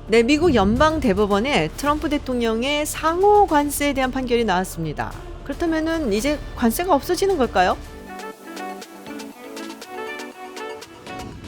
네, 미국 연방대법원에 트럼프 대통령의 상호 관세에 대한 판결이 나왔습니다. 그렇다면은 이제 관세가 없어지는 걸까요?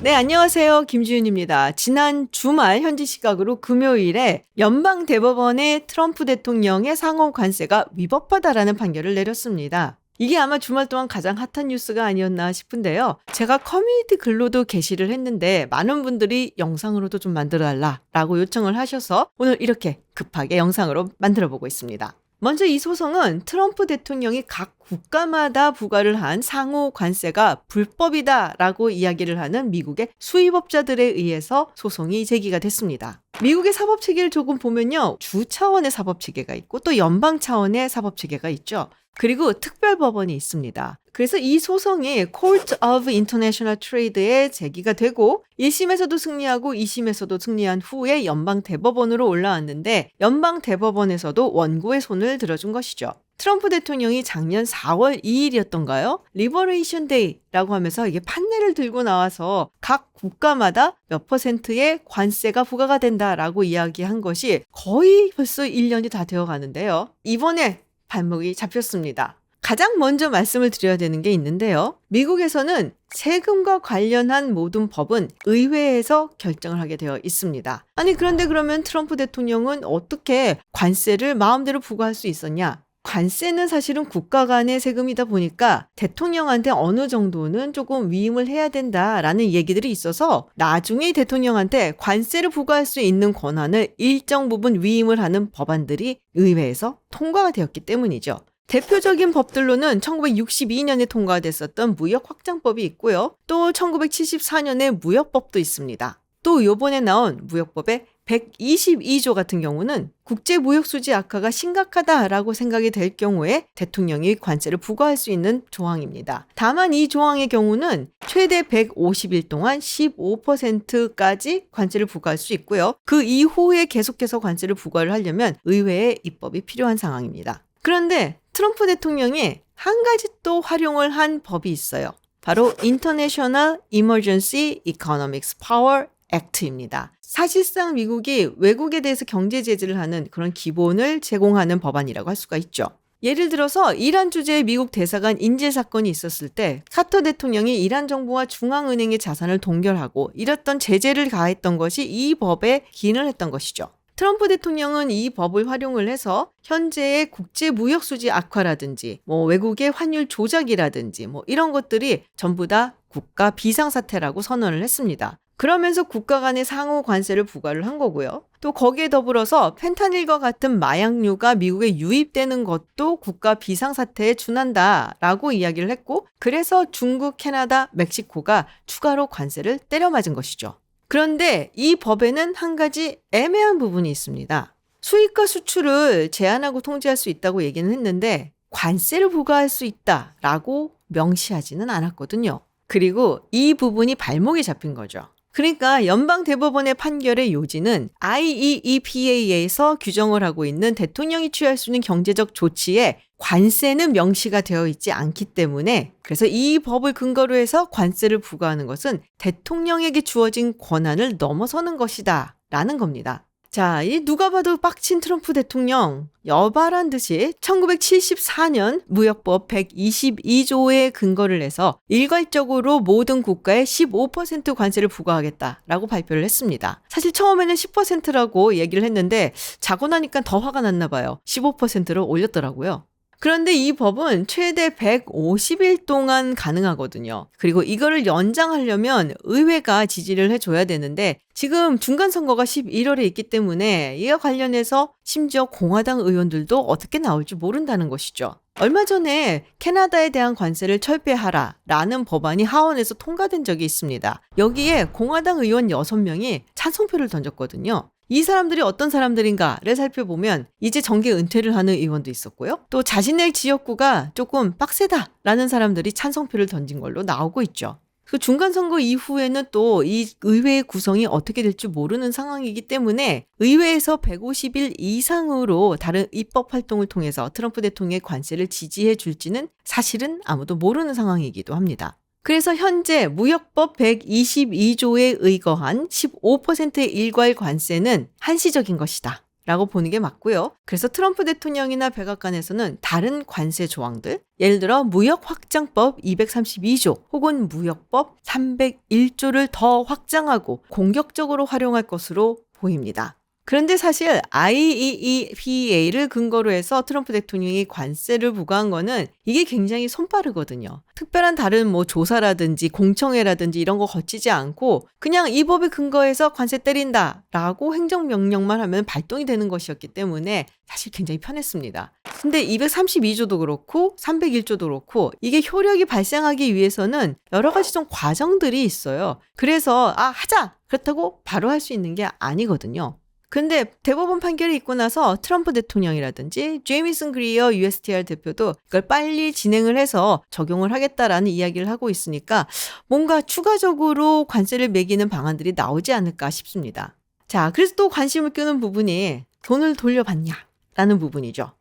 네, 안녕하세요. 김지윤입니다. 지난 주말 현지 시각으로 금요일에 연방대법원의 트럼프 대통령의 상호 관세가 위법하다라는 판결을 내렸습니다. 이게 아마 주말 동안 가장 핫한 뉴스가 아니었나 싶은데요. 제가 커뮤니티 글로도 게시를 했는데 많은 분들이 영상으로도 좀 만들어달라고 요청을 하셔서 오늘 이렇게 급하게 영상으로 만들어보고 있습니다. 먼저 이 소송은 트럼프 대통령이 각 국가마다 부과를 한 상호 관세가 불법이다라고 이야기를 하는 미국의 수의법자들에 의해서 소송이 제기가 됐습니다. 미국의 사법체계를 조금 보면요. 주 차원의 사법체계가 있고 또 연방 차원의 사법체계가 있죠. 그리고 특별법원이 있습니다. 그래서 이 소송이 Court of International Trade에 제기가 되고 1심에서도 승리하고 2심에서도 승리한 후에 연방대법원으로 올라왔는데 연방대법원에서도 원고의 손을 들어준 것이죠. 트럼프 대통령이 작년 4월 2일이었던가요? 리버레이션 데이라고 하면서 이게 판례를 들고 나와서 각 국가마다 몇 %의 관세가 부과가 된다라고 이야기한 것이 거의 벌써 1년이 다 되어 가는데요. 이번에 발목이 잡혔습니다. 가장 먼저 말씀을 드려야 되는 게 있는데요. 미국에서는 세금과 관련한 모든 법은 의회에서 결정을 하게 되어 있습니다. 아니 그런데 그러면 트럼프 대통령은 어떻게 관세를 마음대로 부과할 수 있었냐? 관세는 사실은 국가 간의 세금이다 보니까 대통령한테 어느 정도는 조금 위임을 해야 된다라는 얘기들이 있어서 나중에 대통령한테 관세를 부과할 수 있는 권한을 일정 부분 위임을 하는 법안들이 의회에서 통과가 되었기 때문이죠. 대표적인 법들로는 1962년에 통과됐었던 무역확장법이 있고요. 또 1974년에 무역법도 있습니다. 또 요번에 나온 무역법의 122조 같은 경우는 국제무역수지 악화가 심각하다라고 생각이 될 경우에 대통령이 관세를 부과할 수 있는 조항입니다. 다만 이 조항의 경우는 최대 150일 동안 15%까지 관세를 부과할 수 있고요. 그 이후에 계속해서 관세를 부과를 하려면 의회의 입법이 필요한 상황입니다. 그런데 트럼프 대통령이 한 가지 또 활용을 한 법이 있어요. 바로 International Emergency Economics Power 액트입니다. 사실상 미국이 외국에 대해서 경제 제재를 하는 그런 기본을 제공하는 법안이라고 할 수가 있죠. 예를 들어서 이란 주재의 미국 대사관 인질 사건이 있었을 때 카터 대통령이 이란 정부와 중앙은행의 자산을 동결하고 이랬던 제재를 가했던 것이 이 법에 기인을 했던 것이죠. 트럼프 대통령은 이 법을 활용을 해서 현재의 국제 무역 수지 악화라든지 외국의 환율 조작이라든지 이런 것들이 전부 다 국가 비상사태라고 선언을 했습니다. 그러면서 국가 간의 상호 관세를 부과를 한 거고요. 또 거기에 더불어서 펜타닐과 같은 마약류가 미국에 유입되는 것도 국가 비상사태에 준한다라고 이야기를 했고 그래서 중국, 캐나다, 멕시코가 추가로 관세를 때려맞은 것이죠. 그런데 이 법에는 한 가지 애매한 부분이 있습니다. 수입과 수출을 제한하고 통제할 수 있다고 얘기는 했는데 관세를 부과할 수 있다라고 명시하지는 않았거든요. 그리고 이 부분이 발목이 잡힌 거죠. 그러니까 연방대법원의 판결의 요지는 IEEPA에서 규정을 하고 있는 대통령이 취할 수 있는 경제적 조치에 관세는 명시가 되어 있지 않기 때문에 그래서 이 법을 근거로 해서 관세를 부과하는 것은 대통령에게 주어진 권한을 넘어서는 것이다 라는 겁니다. 자, 이 누가 봐도 빡친 트럼프 대통령 여발한 듯이 1974년 무역법 122조에 근거를 해서 일괄적으로 모든 국가에 15% 관세를 부과하겠다라고 발표를 했습니다. 사실 처음에는 10%라고 얘기를 했는데 자고 나니까 더 화가 났나 봐요. 15%로 올렸더라고요. 그런데 이 법은 최대 150일 동안 가능하거든요. 그리고 이거를 연장하려면 의회가 지지를 해줘야 되는데 지금 중간선거가 11월에 있기 때문에 이와 관련해서 심지어 공화당 의원들도 어떻게 나올지 모른다는 것이죠. 얼마 전에 캐나다에 대한 관세를 철폐하라라는 법안이 하원에서 통과된 적이 있습니다. 여기에 공화당 의원 6명이 찬성표를 던졌거든요. 이 사람들이 어떤 사람들인가를 살펴보면 이제 정계 은퇴를 하는 의원도 있었고요. 또 자신의 지역구가 조금 빡세다라는 사람들이 찬성표를 던진 걸로 나오고 있죠. 그 중간선거 이후에는 또 이 의회의 구성이 어떻게 될지 모르는 상황이기 때문에 의회에서 150일 이상으로 다른 입법 활동을 통해서 트럼프 대통령의 관세를 지지해 줄지는 사실은 아무도 모르는 상황이기도 합니다. 그래서 현재 무역법 122조에 의거한 15%의 일괄 관세는 한시적인 것이다 라고 보는 게 맞고요. 그래서 트럼프 대통령이나 백악관에서는 다른 관세 조항들, 예를 들어 무역확장법 232조 혹은 무역법 301조를 더 확장하고 공격적으로 활용할 것으로 보입니다. 그런데 사실 IEEPA를 근거로 해서 트럼프 대통령이 관세를 부과한 거는 이게 굉장히 손빠르거든요. 특별한 다른 조사라든지 공청회라든지 이런 거 거치지 않고 그냥 이 법에 근거해서 관세 때린다라고 행정명령만 하면 발동이 되는 것이었기 때문에 사실 굉장히 편했습니다. 근데 232조도 그렇고 301조도 그렇고 이게 효력이 발생하기 위해서는 여러 가지 좀 과정들이 있어요. 그래서 하자! 그렇다고 바로 할 수 있는 게 아니거든요. 근데 대법원 판결이 있고 나서 트럼프 대통령이라든지 제이미슨 그리어 USTR 대표도 이걸 빨리 진행을 해서 적용을 하겠다라는 이야기를 하고 있으니까 뭔가 추가적으로 관세를 매기는 방안들이 나오지 않을까 싶습니다. 자, 그래서 또 관심을 끄는 부분이 돈을 돌려받냐라는 부분이죠.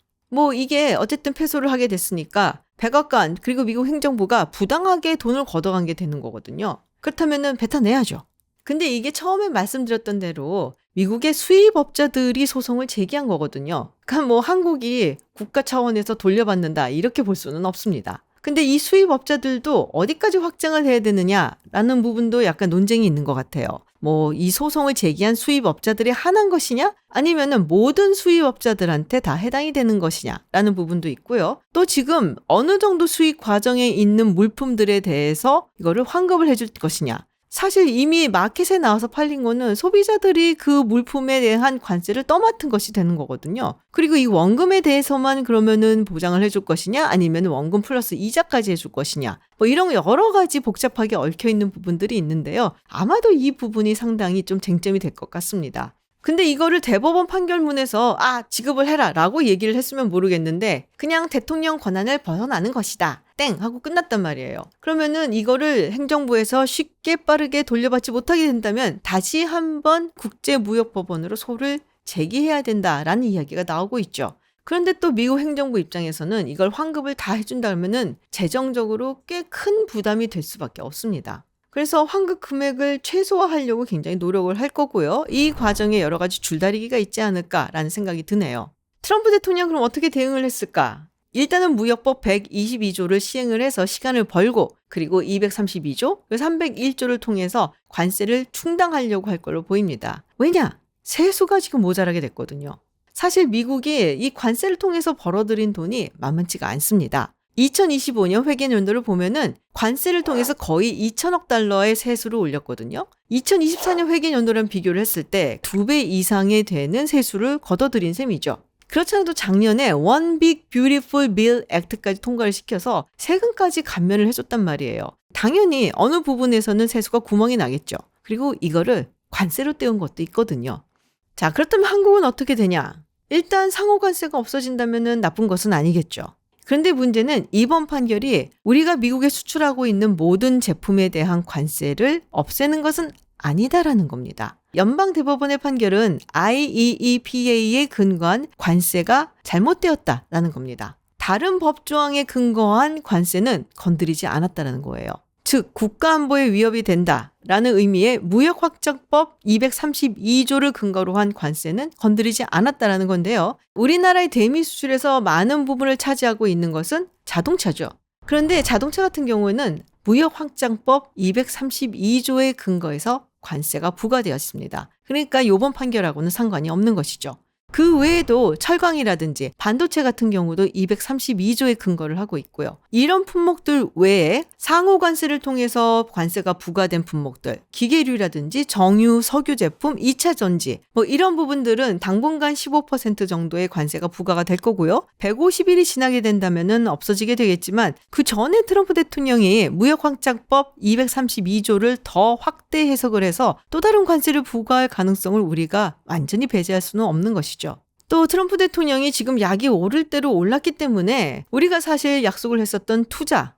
이게 어쨌든 패소를 하게 됐으니까 백악관 그리고 미국 행정부가 부당하게 돈을 걷어간 게 되는 거거든요. 그렇다면은 뱉어내야죠. 근데 이게 처음에 말씀드렸던 대로 미국의 수입업자들이 소송을 제기한 거거든요. 그러니까 한국이 국가 차원에서 돌려받는다 이렇게 볼 수는 없습니다. 근데 이 수입업자들도 어디까지 확장을 해야 되느냐라는 부분도 약간 논쟁이 있는 것 같아요. 이 소송을 제기한 수입업자들이 하나인 것이냐? 아니면은 모든 수입업자들한테 다 해당이 되는 것이냐라는 부분도 있고요. 또 지금 어느 정도 수입 과정에 있는 물품들에 대해서 이거를 환급을 해줄 것이냐? 사실 이미 마켓에 나와서 팔린 거는 소비자들이 그 물품에 대한 관세를 떠맡은 것이 되는 거거든요. 그리고 이 원금에 대해서만 그러면은 보장을 해줄 것이냐 아니면 원금 플러스 이자까지 해줄 것이냐 이런 여러 가지 복잡하게 얽혀 있는 부분들이 있는데요. 아마도 이 부분이 상당히 좀 쟁점이 될 것 같습니다. 근데 이거를 대법원 판결문에서 지급을 해라 라고 얘기를 했으면 모르겠는데 그냥 대통령 권한을 벗어나는 것이다. 땡! 하고 끝났단 말이에요. 그러면은 이거를 행정부에서 쉽게 빠르게 돌려받지 못하게 된다면 다시 한번 국제무역법원으로 소를 제기해야 된다라는 이야기가 나오고 있죠. 그런데 또 미국 행정부 입장에서는 이걸 환급을 다 해준다면은 재정적으로 꽤 큰 부담이 될 수밖에 없습니다. 그래서 환급 금액을 최소화하려고 굉장히 노력을 할 거고요. 이 과정에 여러 가지 줄다리기가 있지 않을까라는 생각이 드네요. 트럼프 대통령 그럼 어떻게 대응을 했을까? 일단은 무역법 122조를 시행을 해서 시간을 벌고 그리고 232조, 301조를 통해서 관세를 충당하려고 할 걸로 보입니다. 왜냐? 세수가 지금 모자라게 됐거든요. 사실 미국이 이 관세를 통해서 벌어들인 돈이 만만치가 않습니다. 2025년 회계연도를 보면은 관세를 통해서 거의 2천억 달러의 세수를 올렸거든요. 2024년 회계연도랑 비교를 했을 때 2배 이상이 되는 세수를 걷어들인 셈이죠. 그렇지 않아도 작년에 One Big Beautiful Bill Act까지 통과를 시켜서 세금까지 감면을 해줬단 말이에요. 당연히 어느 부분에서는 세수가 구멍이 나겠죠. 그리고 이거를 관세로 떼운 것도 있거든요. 자, 그렇다면 한국은 어떻게 되냐? 일단 상호관세가 없어진다면 나쁜 것은 아니겠죠. 그런데 문제는 이번 판결이 우리가 미국에 수출하고 있는 모든 제품에 대한 관세를 없애는 것은 아니다라는 겁니다. 연방대법원의 판결은 IEEPA에 근거한 관세가 잘못되었다라는 겁니다. 다른 법조항에 근거한 관세는 건드리지 않았다는 거예요. 즉 국가안보에 위협이 된다라는 의미의 무역확장법 232조를 근거로 한 관세는 건드리지 않았다라는 건데요. 우리나라의 대미 수출에서 많은 부분을 차지하고 있는 것은 자동차죠. 그런데 자동차 같은 경우에는 무역확장법 232조에 근거해서 관세가 부과되었습니다. 그러니까 이번 판결하고는 상관이 없는 것이죠. 그 외에도 철강이라든지 반도체 같은 경우도 232조에 근거를 하고 있고요. 이런 품목들 외에 상호 관세를 통해서 관세가 부과된 품목들, 기계류라든지 정유, 석유 제품, 2차 전지 이런 부분들은 당분간 15% 정도의 관세가 부과가 될 거고요. 150일이 지나게 된다면은 없어지게 되겠지만 그 전에 트럼프 대통령이 무역확장법 232조를 더 확대 해석을 해서 또 다른 관세를 부과할 가능성을 우리가 완전히 배제할 수는 없는 것이죠. 또 트럼프 대통령이 지금 약이 오를 대로 올랐기 때문에 우리가 사실 약속을 했었던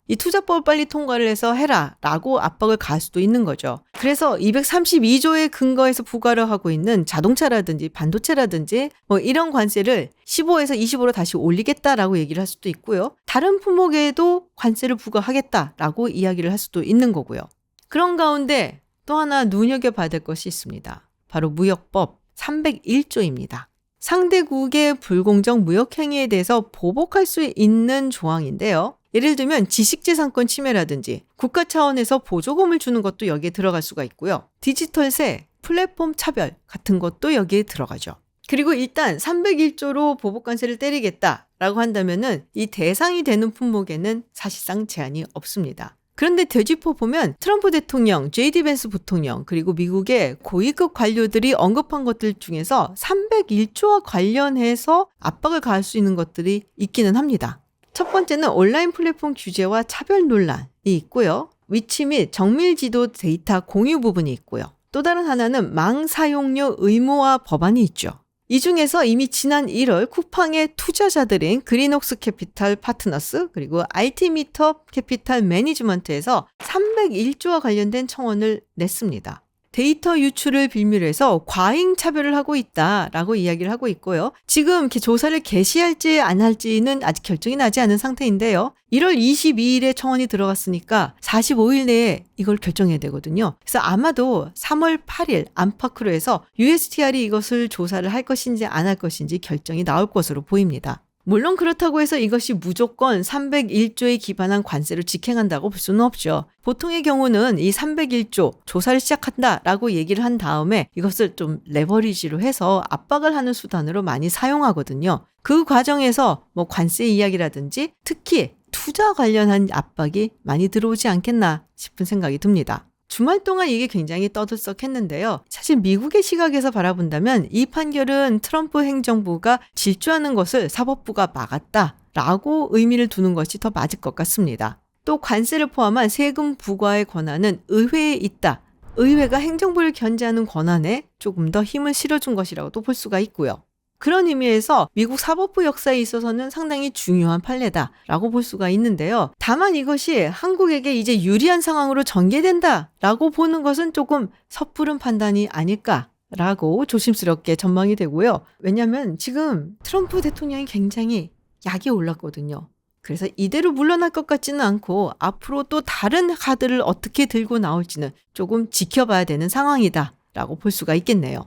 이 투자법을 빨리 통과를 해서 해라 라고 압박을 가할 수도 있는 거죠. 그래서 232조에 근거해서 부과를 하고 있는 자동차라든지 반도체라든지 뭐 이런 관세를 15에서 20으로 다시 올리겠다라고 얘기를 할 수도 있고요. 다른 품목에도 관세를 부과하겠다라고 이야기를 할 수도 있는 거고요. 그런 가운데 또 하나 눈여겨봐야 될 것이 있습니다. 바로 무역법 301조입니다. 상대국의 불공정 무역 행위에 대해서 보복할 수 있는 조항인데요. 예를 들면 지식재산권 침해라든지 국가 차원에서 보조금을 주는 것도 여기에 들어갈 수가 있고요. 디지털세, 플랫폼 차별 같은 것도 여기에 들어가죠. 그리고 일단 301조로 보복관세를 때리겠다라고 한다면은 이 대상이 되는 품목에는 사실상 제한이 없습니다. 그런데 되짚어 보면 트럼프 대통령, JD 벤스 부통령, 그리고 미국의 고위급 관료들이 언급한 것들 중에서 301조와 관련해서 압박을 가할 수 있는 것들이 있기는 합니다. 첫 번째는 온라인 플랫폼 규제와 차별 논란이 있고요. 위치 및 정밀 지도 데이터 공유 부분이 있고요. 또 다른 하나는 망 사용료 의무화 법안이 있죠. 이 중에서 이미 지난 1월 쿠팡의 투자자들인 그린옥스 캐피탈 파트너스 그리고 알티미터 캐피탈 매니지먼트에서 301조와 관련된 청원을 냈습니다. 데이터 유출을 빌미로 해서 과잉 차별을 하고 있다라고 이야기를 하고 있고요. 지금 조사를 개시할지 안 할지는 아직 결정이 나지 않은 상태인데요. 1월 22일에 청원이 들어갔으니까 45일 내에 이걸 결정해야 되거든요. 그래서 아마도 3월 8일 안팎으로 해서 USTR이 이것을 조사를 할 것인지 안 할 것인지 결정이 나올 것으로 보입니다. 물론 그렇다고 해서 이것이 무조건 301조에 기반한 관세를 직행한다고 볼 수는 없죠. 보통의 경우는 이 301조 조사를 시작한다라고 얘기를 한 다음에 이것을 좀 레버리지로 해서 압박을 하는 수단으로 많이 사용하거든요. 그 과정에서 뭐 관세 이야기라든지 특히 투자 관련한 압박이 많이 들어오지 않겠나 싶은 생각이 듭니다. 주말 동안 이게 굉장히 떠들썩했는데요. 사실 미국의 시각에서 바라본다면 이 판결은 트럼프 행정부가 질주하는 것을 사법부가 막았다라고 의미를 두는 것이 더 맞을 것 같습니다. 또 관세를 포함한 세금 부과의 권한은 의회에 있다. 의회가 행정부를 견제하는 권한에 조금 더 힘을 실어준 것이라고도 볼 수가 있고요. 그런 의미에서 미국 사법부 역사에 있어서는 상당히 중요한 판례다라고 볼 수가 있는데요. 다만 이것이 한국에게 이제 유리한 상황으로 전개된다라고 보는 것은 조금 섣부른 판단이 아닐까라고 조심스럽게 전망이 되고요. 왜냐하면 지금 트럼프 대통령이 굉장히 약이 올랐거든요. 그래서 이대로 물러날 것 같지는 않고 앞으로 또 다른 카드를 어떻게 들고 나올지는 조금 지켜봐야 되는 상황이다라고 볼 수가 있겠네요.